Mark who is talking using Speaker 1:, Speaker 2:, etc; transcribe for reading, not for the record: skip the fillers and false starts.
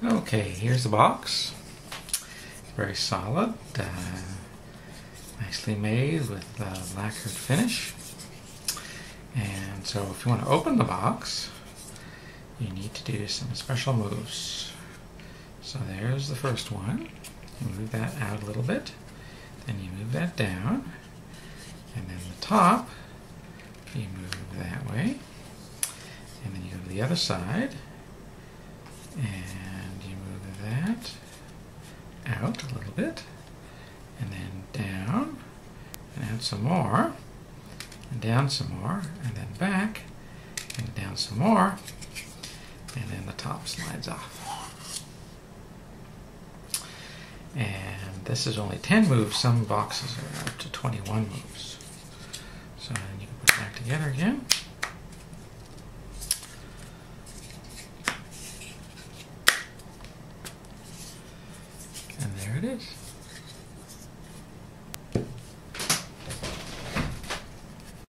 Speaker 1: Okay, here's the box. Very solid, nicely made with lacquered finish. And so if you want to open the box, you need to do some special moves. So there's the first one. You move that out a little bit, then you move that down, and then the top, you move that way, and then you go to the other side, and you move that out a little bit, and then down, and out some more, and down some more, and then back, and down some more, and then the top slides off. And this is only 10 moves. Some boxes are up to 21 moves. So then you can put it back together again. And there it is.